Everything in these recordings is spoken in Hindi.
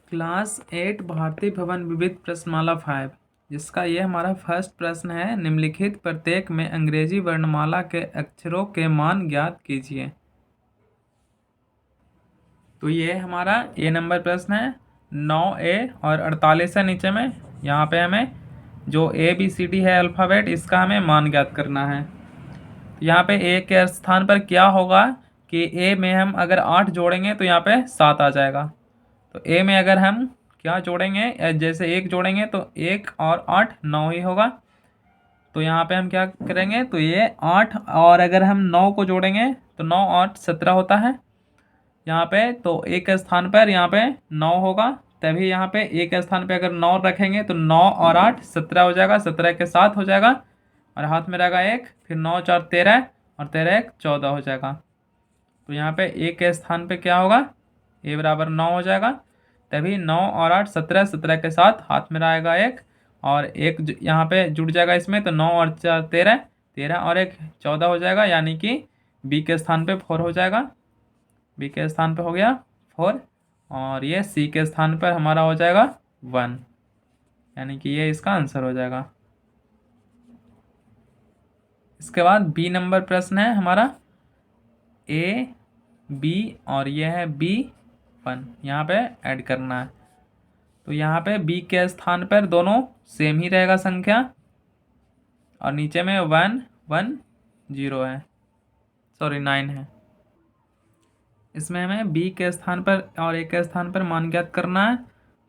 क्लास 8 भारतीय भवन विविध प्रश्नमाला 5, जिसका ये हमारा फर्स्ट प्रश्न है। निम्नलिखित प्रत्येक में अंग्रेजी वर्णमाला के अक्षरों के मान ज्ञात कीजिए। तो ये हमारा ए नंबर प्रश्न है। 9A और 48 है नीचे में। यहाँ पे हमें जो ABCD है अल्फ़ाबेट, इसका हमें मान ज्ञात करना है। यहाँ पे ए के स्थान पर क्या होगा कि ए में हम अगर 8 जोड़ेंगे तो यहाँ पे 7 आ जाएगा। तो ए में अगर हम क्या जोड़ेंगे, जैसे 1 जोड़ेंगे तो 1 और 8 9 ही होगा। तो यहाँ पे हम क्या करेंगे, तो ये 8 और अगर हम 9 को जोड़ेंगे तो 9 और 17 होता है यहाँ पे। तो ए के स्थान पर यहाँ पे 9 होगा, तभी यहाँ पे ए के स्थान पे अगर 9 रखेंगे तो 9 और 8 17 हो जाएगा, 17 के 7 हो जाएगा और हाथ में रहेगा 1, फिर 9 4 13 और 13 1 14 हो जाएगा। तो यहाँ पे ए के स्थान पे क्या होगा, ए बराबर 9 हो जाएगा, तभी 9 और 8 17, 17 के साथ हाथ में रहेगा 1 और 1 यहाँ पे जुड़ जाएगा इसमें। तो 9 और 4 13, 13 और 1 14 हो जाएगा, यानी कि बी के स्थान पे 4 हो जाएगा। बी के स्थान पे हो गया 4 और ये सी के स्थान पर हमारा हो जाएगा 1, यानी कि ये इसका आंसर हो जाएगा। इसके बाद बी नंबर प्रश्न है हमारा। ए बी और ये है B1, यहाँ पे ऐड करना है। तो यहाँ पे बी के स्थान पर दोनों सेम ही रहेगा संख्या और नीचे में 1 1 0 है, सॉरी 9 है। इसमें हमें बी के स्थान पर और ए के स्थान पर मान ज्ञात करना है।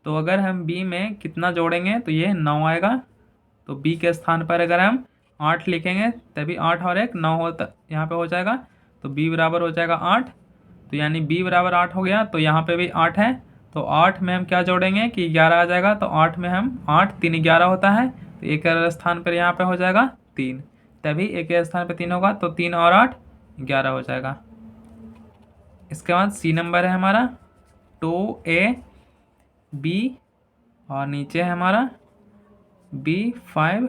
तो अगर हम बी में कितना जोड़ेंगे तो ये 9 आएगा। तो बी के स्थान पर अगर हम 8 लिखेंगे तभी 8 और 1 9 होता यहाँ पे हो जाएगा। तो बी बराबर हो जाएगा 8, तो यानी बी बराबर 8 हो गया। तो यहाँ पे भी 8 है, तो 8 में हम क्या जोड़ेंगे कि 11 आ जाएगा। तो 8 में हम 8 3 11 होता है, तो एक स्थान पर यहाँ पे हो जाएगा 3, तभी एक स्थान पर 3 होगा। तो 3 और 8 11 हो जाएगा। इसके बाद सी नंबर है हमारा। 2A B और नीचे है हमारा B5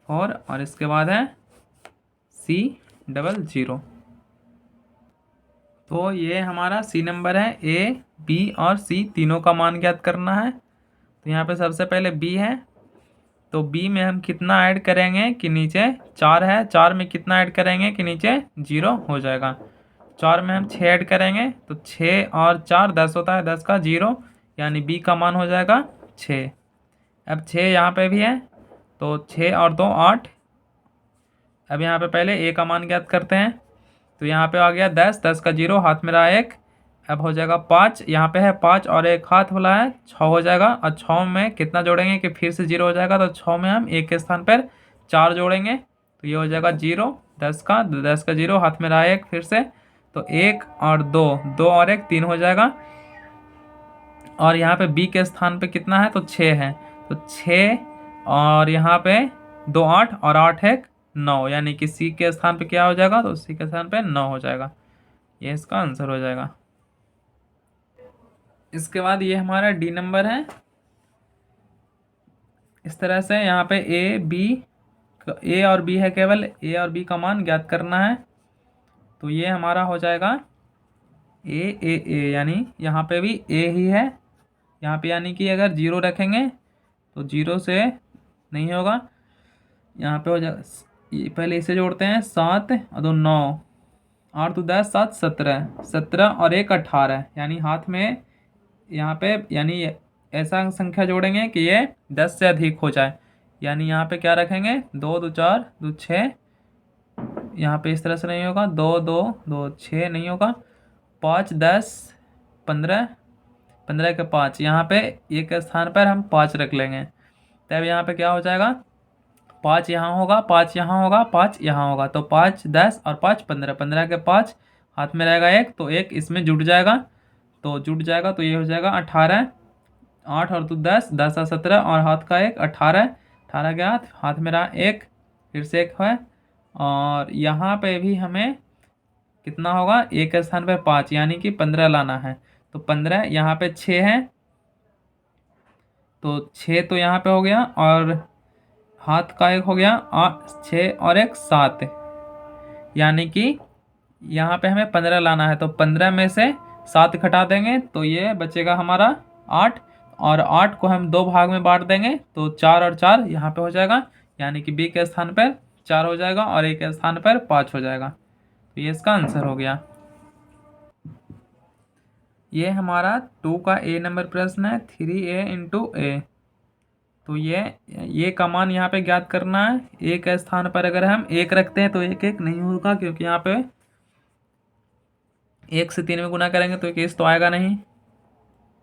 4 और इसके बाद है C00। तो ये हमारा सी नंबर है। A B और C तीनों का मान ज्ञात करना है। तो यहाँ पे सबसे पहले B है, तो B में हम कितना ऐड करेंगे कि नीचे 4 है, 4 में कितना ऐड करेंगे कि नीचे 0 हो जाएगा। 4 में हम 6 ऐड करेंगे तो 6 और 4 10 होता है, 10 का 0, यानी B का मान हो जाएगा 6। अब 6 यहाँ पे भी है, तो 6 और 2 8। अब यहाँ पे पहले A का मान ज्ञात करते हैं। तो यहाँ पे आ गया 10, 10 का 0, हाथ में रहा 1। अब हो जाएगा 5, यहाँ पे है 5 और 1 हाथ वाला है 6 हो जाएगा। और 6 में कितना जोड़ेंगे कि फिर से 0 हो जाएगा। तो 6 में हम 1 के स्थान पर 4 जोड़ेंगे, तो ये हो जाएगा 0, 10 का 0, हाथ में रहा 1 फिर से। तो 1 और 2, 2 और 1 3 हो जाएगा। और यहाँ पे B के स्थान पे कितना है तो 6 है, तो 6 और यहाँ पे 2 8 और 8 1 9, यानी कि C के स्थान पे क्या हो जाएगा, तो C के स्थान पे 9 हो जाएगा। ये इसका आंसर हो जाएगा। इसके बाद ये हमारा डी नंबर है। इस तरह से यहाँ पे A और B है, केवल A और B का मान ज्ञात करना है। तो ये हमारा हो जाएगा A, यानी यहाँ पे भी A ही है। यहाँ पे यानी कि अगर 0 रखेंगे तो 0 से नहीं होगा, यहाँ पे हो जाएगा। पहले इसे जोड़ते हैं, 7 और 2 9, 8 2 10 7 17, 17 और 1 18, यानी हाथ में यहाँ पे यानी ऐसा संख्या जोड़ेंगे कि ये 10 से अधिक हो जाए। यानी यहाँ पे क्या रखेंगे, 2 2 4 2 6, यहाँ पे इस तरह से नहीं होगा, 2 2 2 6 नहीं होगा, 5 10 15, 15 के 5, यहाँ पे एक स्थान पर हम 5 रख लेंगे। तब यहाँ पे क्या हो जाएगा, 5 यहाँ होगा, 5 यहाँ होगा, 5 यहाँ होगा। तो 5 10 और 5 15, 15 के 5 हाथ में रहेगा 1, तो 1 इसमें जुड़ जाएगा। तो जुड़ जाएगा तो ये हो जाएगा 18, 8 और 2 10, 10 और 17 और हाथ का 1 18, 18 के हाथ में रहा 1 फिर से 1 है। और यहाँ पे भी हमें कितना होगा, एक स्थान पर 5, यानी कि 15 लाना है। तो 15, यहाँ पे 6 है, तो 6 तो यहाँ पे हो गया और हाथ का 1 हो गया, 6 और 1 7, यानी कि यहाँ पे हमें 15 लाना है। तो 15 में से 7 घटा देंगे तो ये बचेगा हमारा 8, और 8 को हम 2 भाग में बांट देंगे तो 4 और 4 यहाँ पे हो जाएगा, यानी कि बी के स्थान पर 4 हो जाएगा और ए के स्थान पर 5 हो जाएगा। तो ये इसका आंसर हो गया। ये हमारा 2 का ए नंबर प्रश्न है, 3a इंटू ए। तो ये का मान यहाँ पे ज्ञात करना है। ए के स्थान पर अगर हम 1 रखते हैं तो 1 1 नहीं होगा, क्योंकि यहाँ पे 1 से 3 में गुना करेंगे तो 21 तो आएगा नहीं।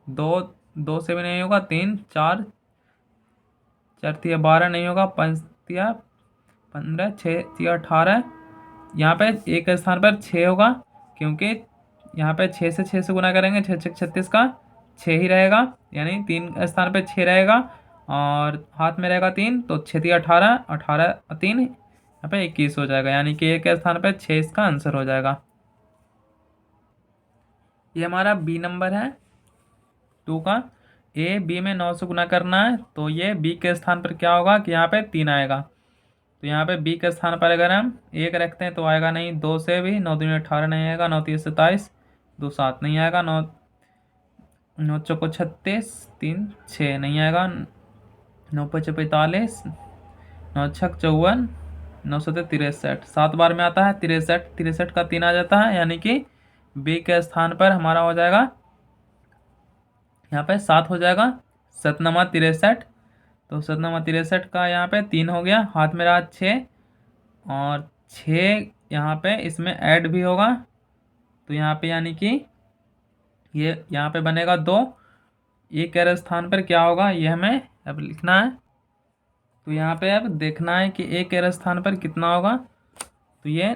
2 से भी नहीं होगा। 3 4 4 तिया 12 नहीं होगा। 5 तिया 15, 6 तिया 18। यहाँ पे एक स्थान पर 6 होगा, क्योंकि यहाँ पे 6 से गुना करेंगे, 6 6 36 का 6 ही रहेगा, यानी 3 स्थान पे 6 रहेगा और हाथ में रहेगा 3, तो 6 तिया 18, 18 3 यहाँ पे 21 हो जाएगा, यानी कि एक स्थान पे 6 इसका आंसर हो जाएगा। ये हमारा बी नंबर है 2 का। ए बी में 9 से गुना करना है, तो ये बी के स्थान पर क्या होगा कि यहाँ पे 3 आएगा। तो यहाँ पे बी के स्थान पर अगर हम 1 रखते हैं तो आएगा नहीं। 2 से भी 9 दूनी 18 नहीं आएगा। 9 तीस 27, 2 7 नहीं आएगा। 9 चौको 36, 3 6 नहीं आएगा। 9 5 45, 9 छक 54, 9 7 63, 7 बार में आता है 63, 63 का 3 आ जाता है, यानी कि बी के स्थान पर हमारा हो जाएगा यहाँ पे 7 हो जाएगा। 7 नमा 63, तो 7 नमा 63 का यहाँ पे 3 हो गया। हाथ में रहा 6 और 6 यहाँ पे इसमें ऐड भी होगा, तो यहाँ पे यानी कि ये यहाँ पे बनेगा 2। ये के स्थान पर क्या होगा ये हमें अब लिखना है। तो यहाँ पे अब देखना है कि ए के स्थान पर कितना होगा। तो ये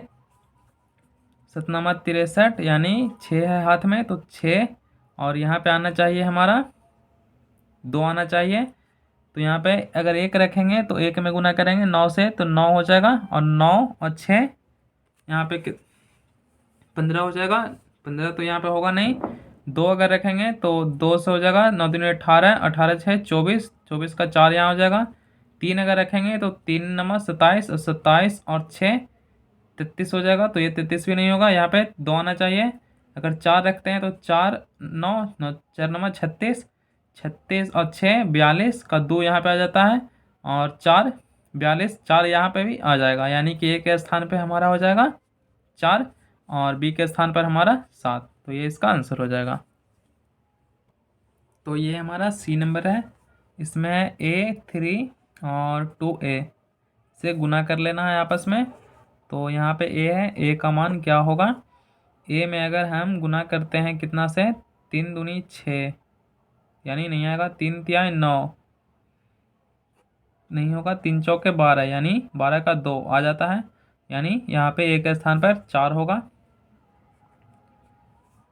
7 नमा 63 यानी 6 है हाथ में, तो 6 और यहाँ पे आना चाहिए हमारा 2 आना चाहिए। तो यहाँ पे अगर 1 रखेंगे तो 1 में गुना करेंगे 9 से, तो 9 हो जाएगा और 9 और 6 यहाँ पे 15 हो जाएगा। 15 तो यहाँ पे होगा नहीं। 2 अगर रखेंगे तो 2 से हो जाएगा। 9 दूनी 18, 18 6 24, 24 का 4 यहाँ हो जाएगा। 3 अगर रखेंगे तो 3 नंबर 27 और 27 और 6 33 हो जाएगा, तो ये 33 भी नहीं होगा, यहाँ पे 2 आना चाहिए। अगर 4 रखते हैं तो 4 9 9 4 नंबर 36, 36 और 6 42 का 2 यहाँ पे आ जाता है और 4 42, 4 यहाँ पे भी आ जाएगा, यानी कि ए के स्थान पे हमारा हो जाएगा 4 और बी के स्थान पर हमारा 7। तो ये इसका आंसर हो जाएगा। तो ये हमारा सी नंबर है। इसमें A3 और 2A से गुना कर लेना है आपस में। तो यहाँ पे A है, A का मान क्या होगा। A में अगर हम गुना करते हैं कितना से, 3 दूनी 6, यानी नहीं आएगा। 3 तिया 9 नहीं होगा। 3 चौके 12, यानी 12 का 2 आ जाता है, यानी यहाँ पे A के स्थान पर 4 होगा।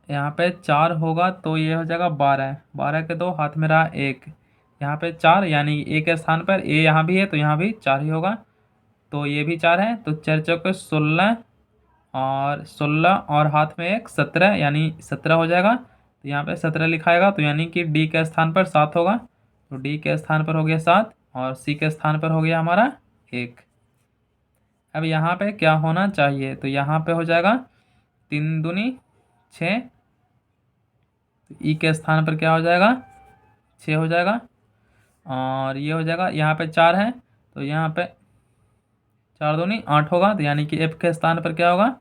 यहाँ पे 4 होगा तो ये हो जाएगा 12, 12 के 2 हाथ में रहा 1, यहाँ पे 4, यानी ए के स्थान पर ए यहाँ भी है तो यहाँ भी 4 ही होगा, तो ये भी 4 है। तो 4 चौके 16 और 16 और हाथ में 1 17, यानी 17 हो जाएगा। तो यहाँ पे 17 लिखाएगा, तो यानी कि डी के स्थान पर 7 होगा। तो डी के स्थान पर हो गया 7 और सी के स्थान पर हो गया हमारा 1। अब यहाँ पे क्या होना चाहिए, तो यहाँ पे हो जाएगा 3 दूनी 6, तो ई के स्थान पर क्या हो जाएगा 6 हो जाएगा और ये हो जाएगा। यहाँ पे 4 है तो यहाँ पे 4 दूनी 8 होगा, तो यानी कि एफ के स्थान पर क्या होगा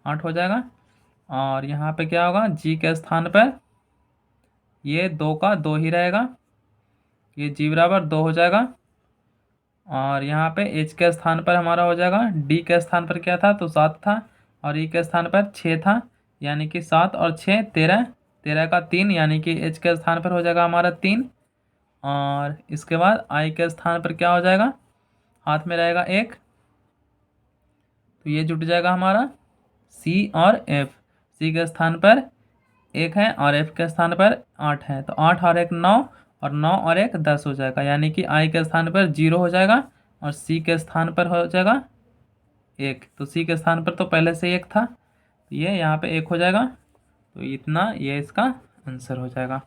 8 हो जाएगा। और यहाँ पे क्या होगा जी के स्थान पर ये 2 का 2 ही रहेगा, ये जी बराबर 2 हो जाएगा। और यहाँ पे एच के स्थान पर हमारा हो जाएगा, डी के स्थान पर क्या था तो 7 था और ई के स्थान पर 6 था, यानी कि 7 और 6 13, 13 का 3, यानी कि एच के स्थान पर हो जाएगा हमारा 3। और इसके बाद आई के स्थान पर क्या हो जाएगा, हाथ में रहेगा 1, तो ये जुट जाएगा हमारा सी और एफ। सी के स्थान पर 1 है और एफ के स्थान पर 8 है, तो 8 और 1 9 और 9 और 1 10 हो जाएगा, यानी कि आई के स्थान पर 0 हो जाएगा और सी के स्थान पर हो जाएगा 1। तो सी के स्थान पर तो पहले से 1 था, तो ये यहाँ पे 1 हो जाएगा। तो इतना ये इसका आंसर हो जाएगा।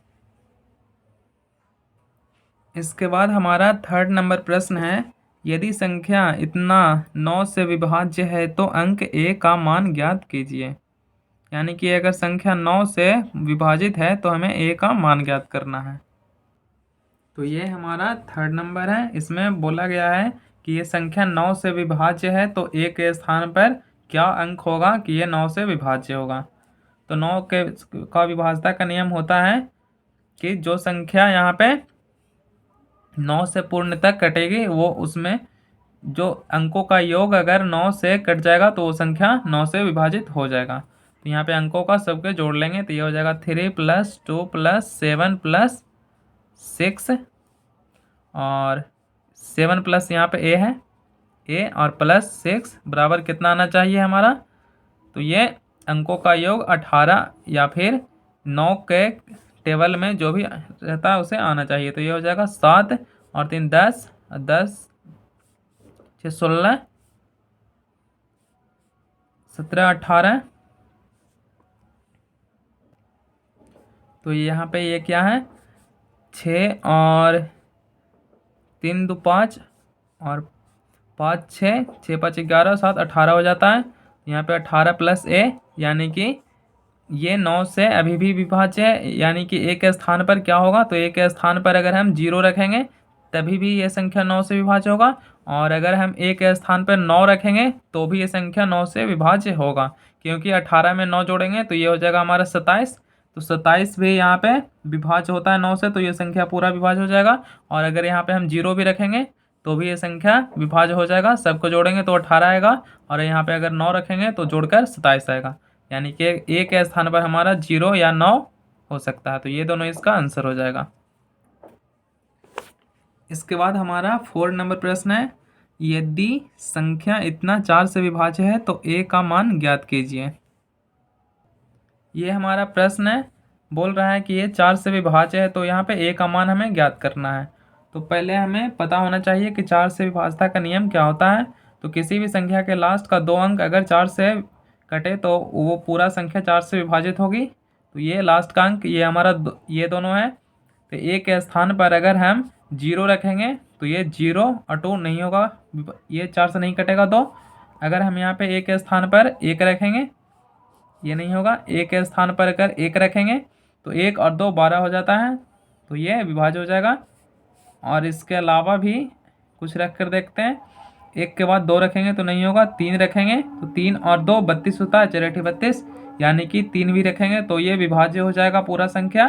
इसके बाद हमारा 3rd नंबर प्रश्न है, यदि संख्या इतना 9 से विभाज्य है तो अंक ए का मान ज्ञात कीजिए। यानी कि अगर संख्या 9 से विभाजित है तो हमें ए का मान ज्ञात करना है। तो ये हमारा थर्ड नंबर है। इसमें बोला गया है कि ये संख्या 9 से विभाज्य है, तो ए के स्थान पर क्या अंक होगा कि ये 9 से विभाज्य होगा। तो 9 के का विभाज्यता का नियम होता है कि जो संख्या यहाँ पे 9 से पूर्ण तक कटेगी वो उसमें जो अंकों का योग अगर 9 से कट जाएगा तो वो संख्या 9 से विभाजित हो जाएगा। तो यहाँ पे अंकों का सबके जोड़ लेंगे तो ये हो जाएगा 3 + 2 + 7 + 6 और 7 प्लस यहाँ पे ए है, ए और +6 बराबर कितना आना चाहिए हमारा। तो ये अंकों का योग 18 या फिर 9 के टेबल में जो भी रहता है उसे आना चाहिए। तो ये हो जाएगा 7 और 3 10, 10 6 16 17 18। तो यहाँ पे ये क्या है 6 और 3 2 5 और 5 6 6 5 11 7 18 हो जाता है। यहाँ पे 18 + ए यानी कि ये 9 से अभी भी विभाज्य है, यानी कि ए के स्थान पर क्या होगा तो ए के स्थान पर अगर हम 0 रखेंगे तभी भी ये संख्या 9 से विभाज्य होगा, और अगर हम ए के स्थान पर 9 रखेंगे तो भी ये संख्या 9 से विभाज्य होगा, क्योंकि 18 में 9 जोड़ेंगे तो ये हो जाएगा हमारा 27। तो 27 भी यहाँ पे विभाज्य होता है 9 से, तो ये संख्या पूरा विभाज्य हो जाएगा। और अगर यहाँ पे हम 0 भी रखेंगे तो भी ये संख्या विभाज्य हो जाएगा, सबको जोड़ेंगे तो 18 आएगा, और यहाँ पे अगर 9 रखेंगे तो जोड़कर 27 आएगा, यानी कि ए के स्थान पर हमारा 0 या 9 हो सकता है। तो ये दोनों इसका आंसर हो जाएगा। इसके बाद हमारा 4 नंबर प्रश्न है, यदि संख्या इतना 4 से विभाज्य है तो ए का मान ज्ञात कीजिए। ये हमारा प्रश्न है, बोल रहा है कि ये 4 से विभाज्य है तो यहाँ पे ए का मान हमें ज्ञात करना है। तो पहले हमें पता होना चाहिए कि 4 से विभाज्यता का नियम क्या होता है। तो किसी भी संख्या के लास्ट का 2 अंक अगर 4 से कटे तो वो पूरा संख्या 4 से विभाजित होगी। तो ये लास्ट का अंक ये हमारा ये दोनों है। तो ए के स्थान पर अगर हम 0 रखेंगे तो ये 0 और 2 नहीं होगा, ये 4 से नहीं कटेगा। तो अगर हम यहाँ पे ए के स्थान पर 1 रखेंगे ये नहीं होगा, ए के स्थान पर अगर 1 रखेंगे तो 1 और 2 12 हो जाता है, तो ये विभाज्य हो जाएगा। और इसके अलावा भी कुछ रख कर देखते हैं, 1 के बाद 2 रखेंगे तो नहीं होगा, 3 रखेंगे तो 3 और 2 32 होता है, 4 32, यानी कि 3 भी रखेंगे तो ये विभाज्य हो जाएगा पूरा संख्या।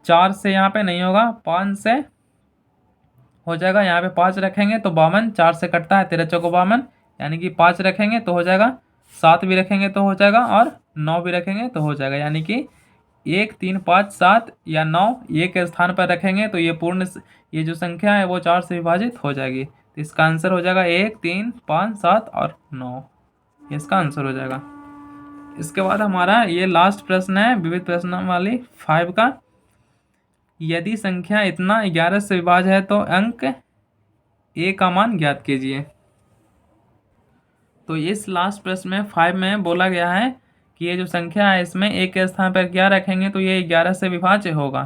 4 से यहाँ पे नहीं होगा, 5 से हो जाएगा, यहाँ पे 5 रखेंगे तो 52, 4 से कटता है 13 चौको 52, यानी कि 5 रखेंगे तो हो जाएगा, 7 भी रखेंगे तो हो जाएगा, और 9 भी रखेंगे तो हो जाएगा, यानी कि 1 3 5 7 या 9 एक स्थान पर रखेंगे तो ये पूर्ण ये जो संख्या है वो 4 से विभाजित हो जाएगी। तो इसका आंसर हो जाएगा 1 3 5 7 और 9, ये इसका आंसर हो जाएगा। इसके बाद हमारा ये लास्ट प्रश्न है विविध प्रश्न वाली 5 का, यदि संख्या इतना 11 से विभाज्य है तो अंक ए का मान ज्ञात कीजिए। तो इस लास्ट प्रश्न में 5 में बोला गया है कि ये जो संख्या है इसमें एक के स्थान पर क्या रखेंगे तो ये 11 से विभाज्य होगा।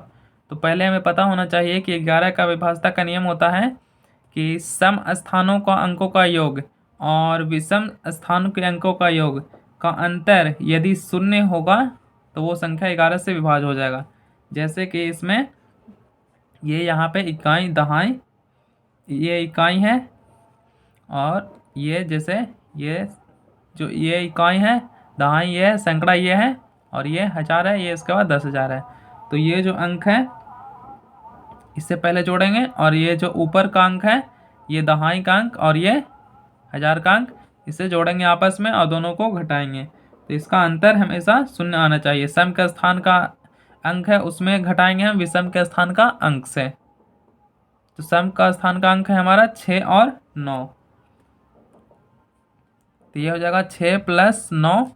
तो पहले हमें पता होना चाहिए कि 11 का विभाज्यता का नियम होता है कि सम स्थानों का अंकों का योग और विषम स्थानों के अंकों का योग का अंतर यदि 0 होगा तो वो संख्या 11 से विभाज्य हो जाएगा। जैसे कि इसमें ये यहाँ पे इकाई दहाई ये इकाई है, और ये जैसे ये जो ये इकाई है दहाई ये है, सैकड़ा ये है, और ये 1000 है, ये इसके बाद 10,000 है। तो ये जो अंक है इससे पहले जोड़ेंगे, और ये जो ऊपर का अंक है ये दहाई का अंक और ये 1000 का अंक, इसे जोड़ेंगे आपस में और दोनों को घटाएंगे। तो इसका अंतर हमेशा 0 आना चाहिए। सम के स्थान का अंक है उसमें घटाएंगे हम विषम के स्थान का अंक से। तो सम का स्थान का अंक है हमारा 6 और 9, तो ये हो जाएगा 6 + 9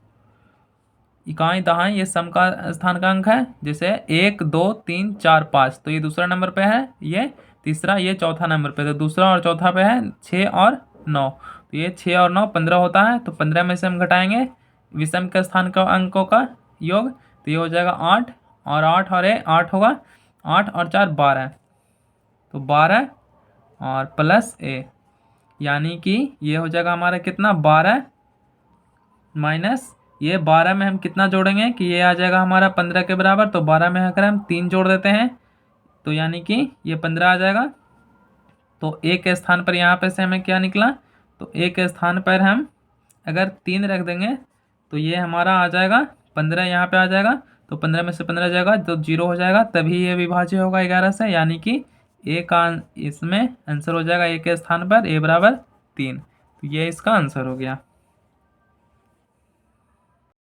इकाई दहाई, ये सम का स्थान का अंक है। जैसे 1 2 3 4 5, तो ये दूसरा नंबर पे है, ये तीसरा, ये चौथा नंबर पे। तो दूसरा और चौथा पे है 6 और 9, तो ये 6 और 9 15 होता है। तो 15 में से हम घटाएंगे विषम के स्थान का अंकों का योग, तो ये हो जाएगा 8, और 8 और 8 होगा, 8 और 4 12, तो 12 और प्लस ए, यानी कि ये हो जाएगा हमारा कितना 12 माइनस ये 12 में हम कितना जोड़ेंगे कि ये आ जाएगा हमारा 15 के बराबर। तो 12 में अगर हम 3 जोड़ देते हैं तो यानी कि ये 15 आ जाएगा। तो ए के स्थान पर यहाँ पे से हमें क्या निकला, तो ए के स्थान पर हम अगर 3 रख देंगे तो ये हमारा आ जाएगा 15, यहाँ पे आ जाएगा। तो 15 में से 15 जाएगा तो 0 हो जाएगा, तभी ये विभाज्य होगा 11 से, यानी कि ए का इसमें आंसर हो जाएगा ए के स्थान पर a बराबर 3। तो ये इसका आंसर हो गया।